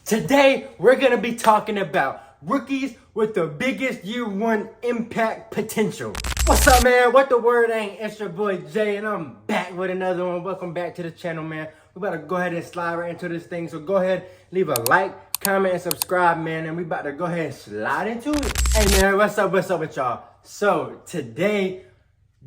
Today, we're going to be talking about rookies with the biggest year one impact potential. What's up, man? What the word ain't? It's your boy Jay, and I'm back with another one. Welcome back to the channel, man. We about to go ahead and slide right into this thing. So go ahead, leave a like, comment, and subscribe, man. And we about to go ahead and slide into it. Hey, man, what's up with y'all? So today,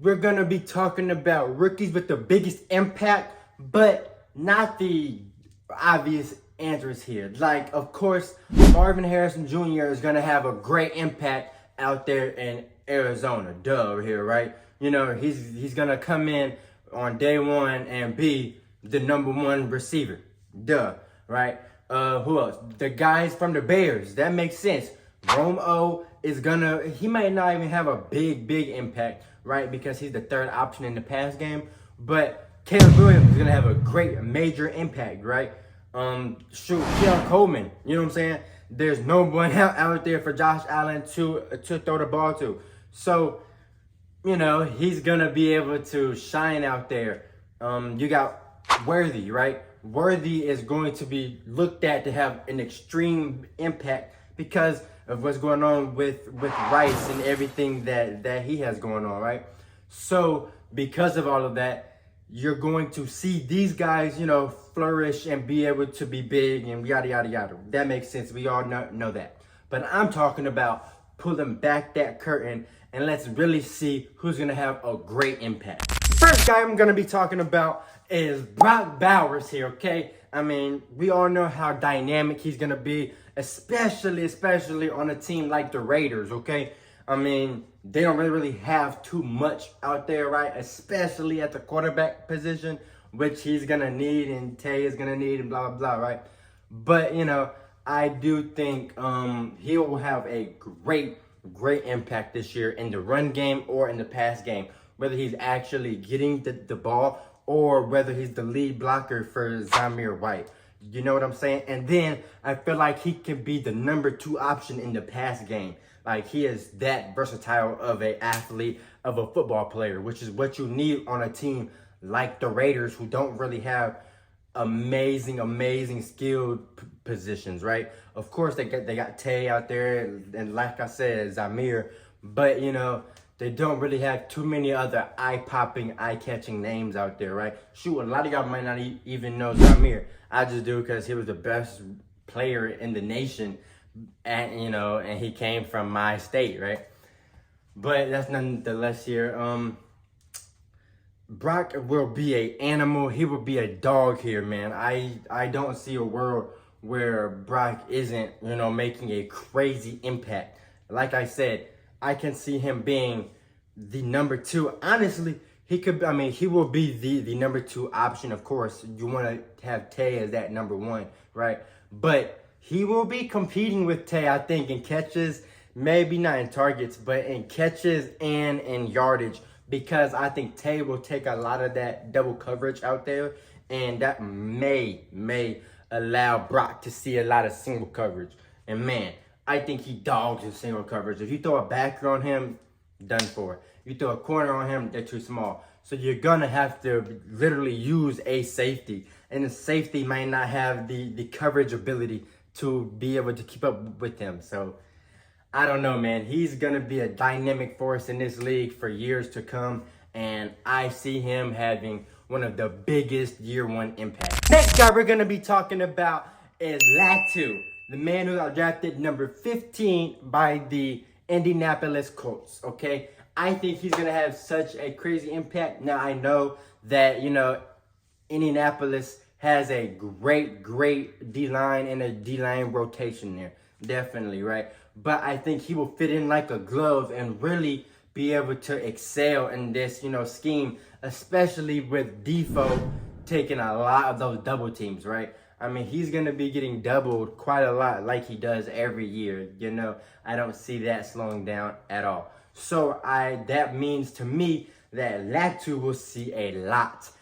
we're going to be talking about rookies with the biggest impact, but not the obvious answers here. Like, of course, Marvin Harrison Jr. is going to have a great impact out there in Arizona. Duh, here, right? You know, he's going to come in on day one and be the number one receiver. Duh, right? Who else? The guys from the Bears. That makes sense. Romo is he might not even have a big impact, right? Because he's the third option in the pass game. But Caleb Williams is going to have a great, major impact, right? Keon Coleman, you know what I'm saying? There's no one out there for Josh Allen to throw the ball to. So, you know, he's going to be able to shine out there. You got Worthy, right? Worthy is going to be looked at to have an extreme impact because of what's going on with Rice and everything that he has going on, right? So, because of all of that, you're going to see these guys, you know, flourish and be able to be big and yada, yada, yada. That makes sense. We all know that. But I'm talking about pulling back that curtain and let's really see who's going to have a great impact. First guy I'm going to be talking about is Brock Bowers here, okay? I mean, we all know how dynamic he's going to be, especially on a team like the Raiders, okay? I mean, they don't really have too much out there, right? Especially at the quarterback position, which he's going to need and Tay is going to need and blah, blah, blah, right? But, you know, I do think he will have a great impact this year in the run game or in the pass game, whether he's actually getting the ball or whether he's the lead blocker for Zamir White. You know what I'm saying? And then I feel like he can be the number 2 option in the pass game. Like, he is that versatile of an athlete, of a football player, which is what you need on a team like the Raiders, who don't really have amazing skilled positions, right? Of course, they got Tay out there, and like I said, Zamir, but, you know, they don't really have too many other eye-popping, eye-catching names out there, right? Shoot, a lot of y'all might not even know Zamir. I just do because he was the best player in the nation, and you know, and he came from my state, right? But that's nonetheless here. Brock will be an animal. He will be a dog here, man. I don't see a world where Brock isn't, you know, making a crazy impact. Like I said, I can see him being the number 2. Honestly, he will be the number 2 option. Of course, you want to have Tay as that number 1, right? But he will be competing with Tay, I think, in catches, maybe not in targets, but in catches and in yardage, because I think Tay will take a lot of that double coverage out there, and that may allow Brock to see a lot of single coverage. And man, I think he dogs in single coverage. If you throw a backer on him, done for. You throw a corner on him, they're too small. So you're going to have to literally use a safety, and the safety might not have the coverage ability to be able to keep up with him. So I don't know, man. He's going to be a dynamic force in this league for years to come, and I see him having one of the biggest year 1 impacts. Next guy we're going to be talking about is Latu, the man who got drafted number 15 by the Indianapolis Colts, okay? I think he's going to have such a crazy impact. Now, I know that, you know, Indianapolis has a great D-line and a D-line rotation there. Definitely, right? But I think he will fit in like a glove and really be able to excel in this, you know, scheme, especially with Defoe taking a lot of those double teams, right? I mean, he's going to be getting doubled quite a lot like he does every year. You know, I don't see that slowing down at all. So that means to me that Latu will see a lot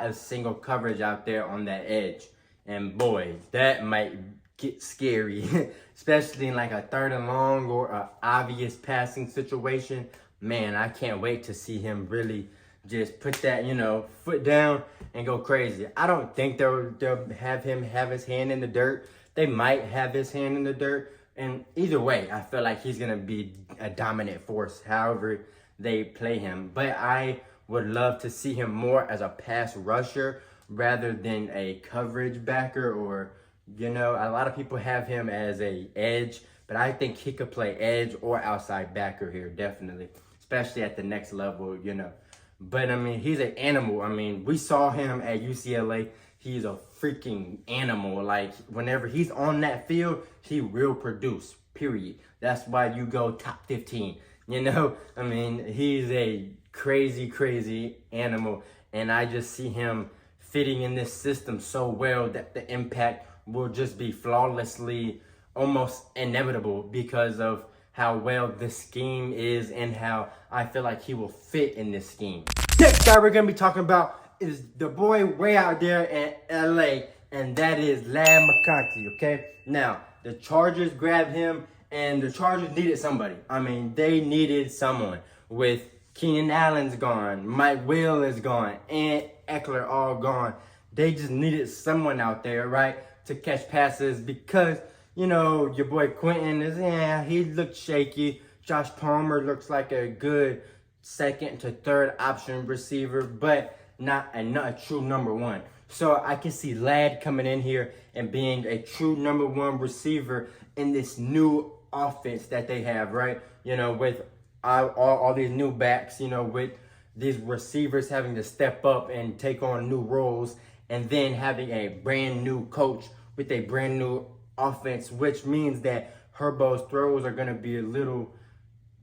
of single coverage out there on that edge. And boy, that might get scary, especially in like a 3rd and long or an obvious passing situation. Man, I can't wait to see him really just put that, you know, foot down and go crazy. I don't think they'll have him have his hand in the dirt they might have his hand in the dirt. And either way, I feel like he's going to be a dominant force, however they play him. But I would love to see him more as a pass rusher rather than a coverage backer, or, you know, a lot of people have him as a edge, but I think he could play edge or outside backer here, definitely, especially at the next level, you know. But, I mean, he's an animal. I mean, we saw him at UCLA. He's a freaking animal. Like, whenever he's on that field, he will produce, period. That's why you go top 15, you know? I mean, he's a crazy, crazy animal. And I just see him fitting in this system so well that the impact will just be flawlessly, almost inevitable, because of how well this scheme is and how I feel like he will fit in this scheme. Next guy we're going to be talking about is the boy way out there in LA, and that is Ladd McConkey, okay? Now, the Chargers grabbed him, and the Chargers needed somebody. I mean, they needed someone. With Keenan Allen's gone, Mike Will is gone, and Eckler all gone. They just needed someone out there, right, to catch passes because, you know, your boy Quentin is, he looked shaky. Josh Palmer looks like a good second to third option receiver, but not a true number one. So I can see Ladd coming in here and being a true number one receiver in this new offense that they have, right? You know, with all these new backs, you know, with these receivers having to step up and take on new roles, and then having a brand new coach with a brand new offense, which means that Herbo's throws are going to be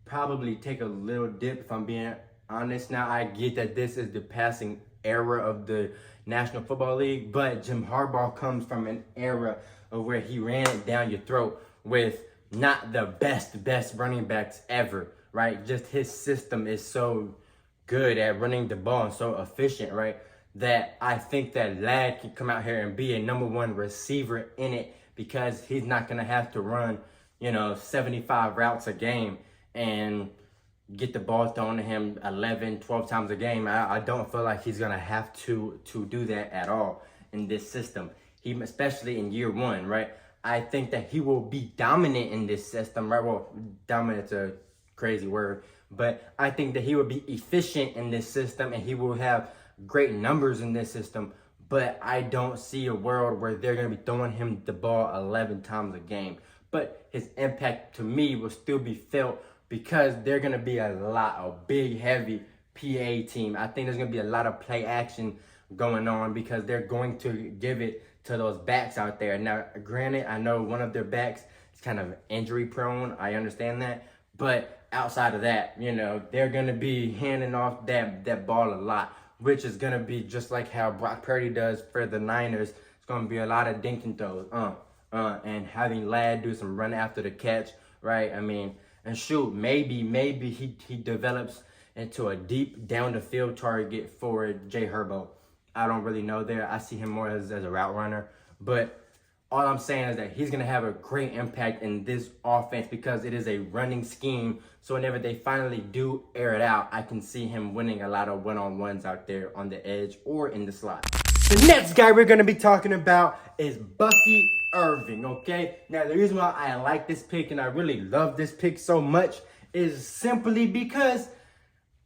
probably take a little dip, if I'm being honest. Now, I get that this is the passing era of the National Football League, but Jim Harbaugh comes from an era of where he ran it down your throat with not the best running backs ever, right? Just his system is so good at running the ball and so efficient, right, that I think that Ladd can come out here and be a number one receiver in it, because he's not going to have to run, you know, 75 routes a game and get the ball thrown to him 11, 12 times a game. I don't feel like he's going to have to do that at all in this system, especially in year one, right? I think that he will be dominant in this system, right? Well, dominant's a crazy word, but I think that he will be efficient in this system and he will have great numbers in this system. But I don't see a world where they're going to be throwing him the ball 11 times a game. But his impact to me will still be felt because they're going to be a big, heavy PA team. I think there's going to be a lot of play action going on because they're going to give it to those backs out there. Now, granted, I know one of their backs is kind of injury prone. I understand that. But outside of that, you know, they're going to be handing off that ball a lot, which is going to be just like how Brock Purdy does for the Niners. It's going to be a lot of dink and throws, and having Ladd do some run after the catch, right? I mean, and shoot, maybe he develops into a deep down the field target for Jay Herbo. I don't really know there. I see him more as a route runner. But all I'm saying is that he's going to have a great impact in this offense because it is a running scheme. So whenever they finally do air it out, I can see him winning a lot of one-on-ones out there on the edge or in the slot. The next guy we're going to be talking about is Bucky Irving, okay? Now, the reason why I like this pick and I really love this pick so much is simply because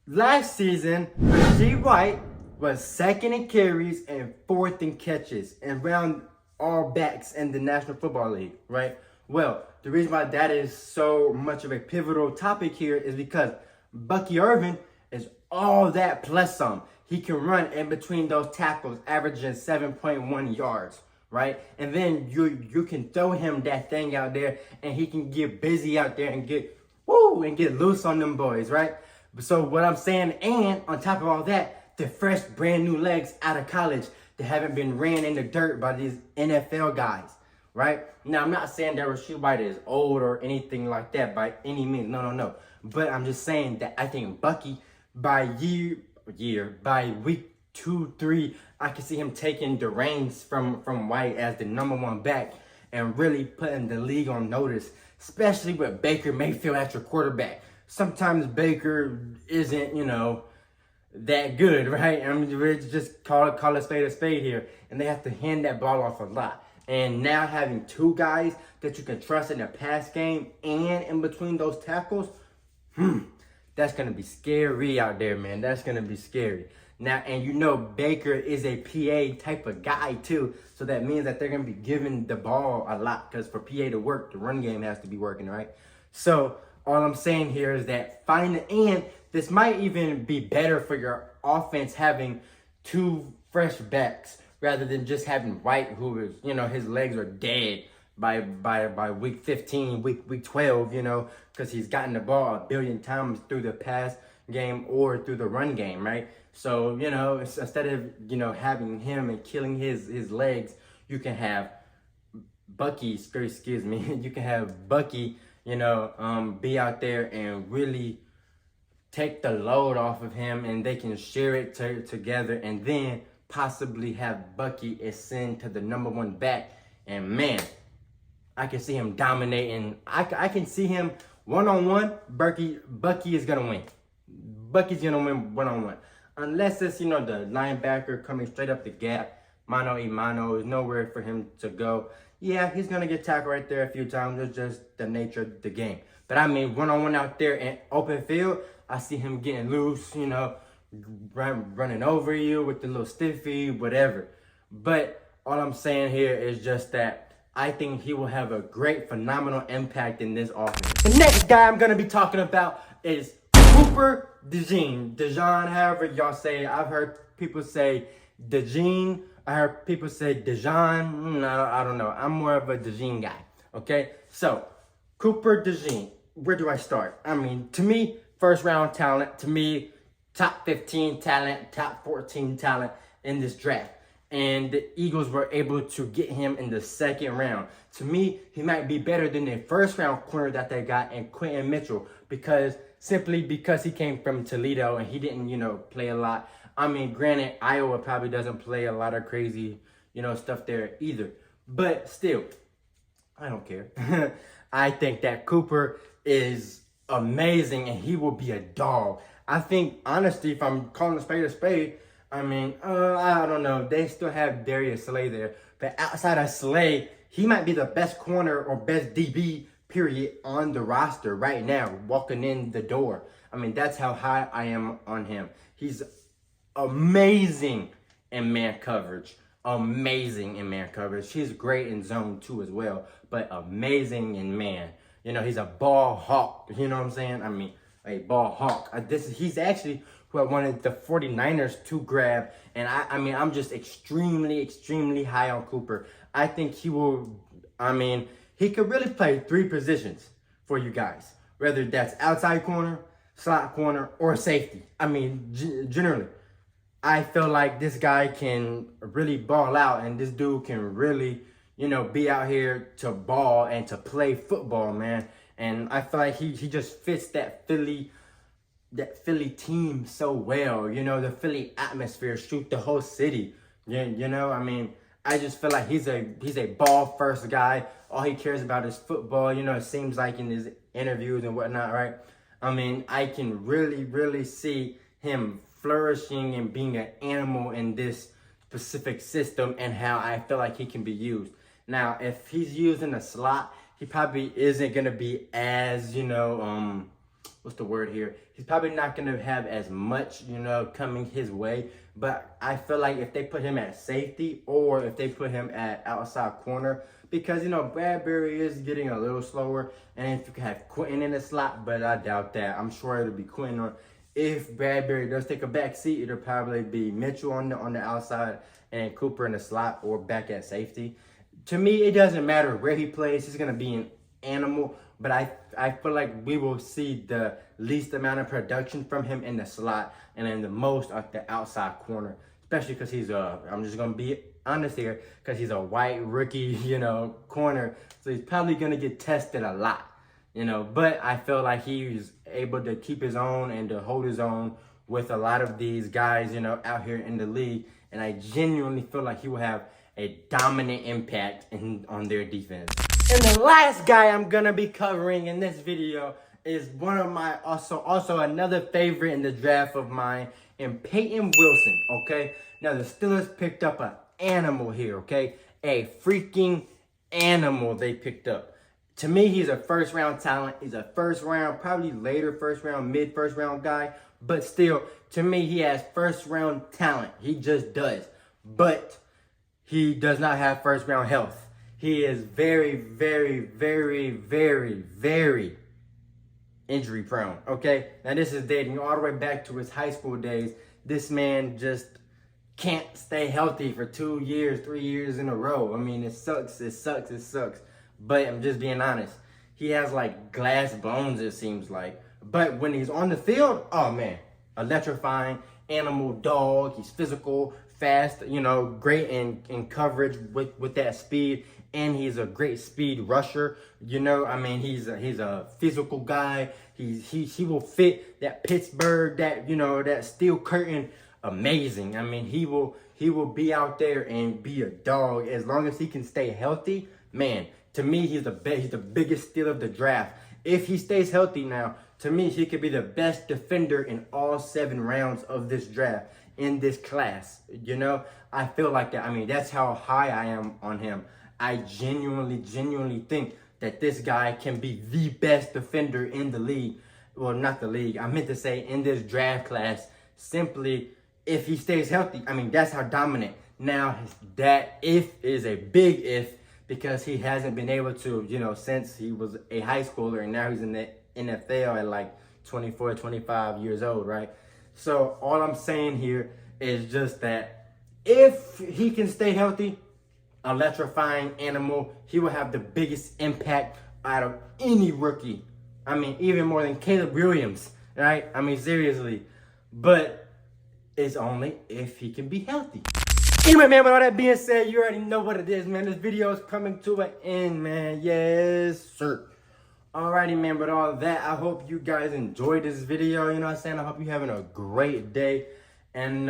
last season, Rashid White was second in carries and fourth in catches and round all backs in the National Football League, right? Well, the reason why that is so much of a pivotal topic here is because Bucky Irving is all that plus some. He can run in between those tackles, averaging 7.1 yards, right? And then you can throw him that thing out there, and he can get busy out there and get loose on them boys, right? So what I'm saying, and on top of all that, the fresh brand new legs out of college that haven't been ran in the dirt by these NFL guys, right? Now, I'm not saying that Rashid White is old or anything like that by any means. No. But I'm just saying that I think Bucky, by week 2, 3, I can see him taking the reins from White as the number one back and really putting the league on notice, especially with Baker Mayfield at your quarterback. Sometimes Baker isn't, you know, that good, right? I mean, we're just call a spade here, and they have to hand that ball off a lot. And now having two guys that you can trust in the pass game and in between those tackles, that's going to be scary out there, man. That's going to be scary. Now, and you know Baker is a PA type of guy too, so that means that they're going to be giving the ball a lot, because for PA to work, the run game has to be working, right? So all I'm saying here is that and this might even be better for your offense having two fresh backs rather than just having White, who is, you know, his legs are dead by week 15, week 12, you know, because he's gotten the ball a billion times through the pass game or through the run game, right? So, you know, instead of, you know, having him and killing his legs, you can have Bucky, excuse me, you can have Bucky, you know, be out there and really take the load off of him, and they can share it together, and then possibly have Bucky ascend to the number one back. And man, I can see him dominating. I can see him one-on-one. Bucky is gonna win. Bucky's gonna win one-on-one. Unless it's, you know, the linebacker coming straight up the gap, mano a mano, is nowhere for him to go. Yeah, he's gonna get tackled right there a few times. It's just the nature of the game. But I mean, one-on-one out there in open field, I see him getting loose, you know, running over you with the little stiffy, whatever. But all I'm saying here is just that I think he will have a great, phenomenal impact in this offense. The next guy I'm going to be talking about is Cooper DeJean, however y'all say it. I've heard people say DeJean. I heard people say DeJean. I don't know. I'm more of a DeJean guy. Okay? So, Cooper DeJean. Where do I start? I mean, to me, first round talent. To me, top 15 talent, top 14 talent in this draft. And the Eagles were able to get him in the second round. To me, he might be better than the first round corner that they got in Quentin Mitchell, simply because he came from Toledo and he didn't, you know, play a lot. I mean, granted, Iowa probably doesn't play a lot of crazy, you know, stuff there either. But still, I don't care. I think that Cooper is amazing and he will be a dog. I think, honestly, if I'm calling a spade, I mean, I don't know. They still have Darius Slay there. But outside of Slay, he might be the best corner or best DB, period, on the roster right now, walking in the door. I mean, that's how high I am on him. He's amazing in man coverage. Amazing in man coverage. He's great in zone too as well, but amazing in man. You know, he's a ball hawk. You know what I'm saying? I mean, a ball hawk. He's actually who I wanted the 49ers to grab. And I mean, I'm just extremely high on Cooper. I think he will, he could really play three positions for you guys. Whether that's outside corner, slot corner, or safety. I mean, generally, I feel like this guy can really ball out, and this dude can really, you know, be out here to ball and to play football, man. And I feel like he just fits that Philly team so well. You know, the Philly atmosphere, shoot the whole city. You know, I mean, I just feel like he's a ball first guy. All he cares about is football. You know, it seems like in his interviews and whatnot, right? I mean, I can really see him flourishing and being an animal in this specific system, and how I feel like he can be used. Now, if he's used in a slot, he probably isn't going to be as, you know, what's the word here? He's probably not going to have as much, you know, coming his way. But I feel like if they put him at safety, or if they put him at outside corner, because, you know, Bradbury is getting a little slower. And if you can have Quentin in the slot, but I doubt that. I'm sure it'll be Quentin. Or if Bradbury does take a back seat, it'll probably be Mitchell on the outside and Cooper in the slot or back at safety. To me, it doesn't matter where he plays. He's going to be an animal. But I feel like we will see the least amount of production from him in the slot, and then the most at the outside corner. Especially because he's I'm just going to be honest here, because he's a white rookie, you know, corner. So he's probably going to get tested a lot, you know. But I feel like he's able to keep his own and to hold his own with a lot of these guys, you know, out here in the league. And I genuinely feel like he will have a dominant impact on their defense. And the last guy I'm going to be covering in this video is one of my, also another favorite in the draft of mine, and Peyton Wilson, okay? Now, the Steelers picked up an animal here, okay? a freaking animal they picked up. To me, he's a first round talent. He's a first round, probably later first round, mid first round guy. But still, to me, he has first round talent. He just does. But he does not have first round health. He is very, very, very, very, very injury prone. Okay? Now, this is dating all the way back to his high school days. This man just can't stay healthy for 2 years, 3 years in a row. I mean, it sucks. But I'm just being honest. He has like glass bones, it seems like. But when he's on the field, oh man, electrifying animal dog. He's physical, fast, great in coverage with that speed. And he's a great speed rusher. I mean, he's a physical guy. He will fit that Pittsburgh, that steel curtain amazing. I mean, he will be out there and be a dog as long as he can stay healthy. Man, to me, he's the biggest steal of the draft. If he stays healthy now, to me, he could be the best defender in all 7 rounds of this draft, in this class. I feel like that. I mean, that's how high I am on him. I genuinely think that this guy can be the best defender in the league. Well, not the league. I meant to say in this draft class, simply if he stays healthy. I mean, that's how dominant. Now, that if is a big if, because he hasn't been able to, since he was a high schooler, and now he's in the NFL at like 24, 25 years old, right? So all I'm saying here is just that if he can stay healthy, electrifying animal, he will have the biggest impact out of any rookie. I mean, even more than Caleb Williams, right? I mean, seriously. But it's only if he can be healthy. Anyway, man, with all that being said, you already know what it is, man. This video is coming to an end, man. Yes, sir. Alrighty, man, with all that, I hope you guys enjoyed this video. You know what I'm saying? I hope you're having a great day. And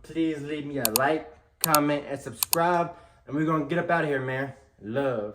please leave me a like, comment, and subscribe. And we're going to get up out of here, man. Love.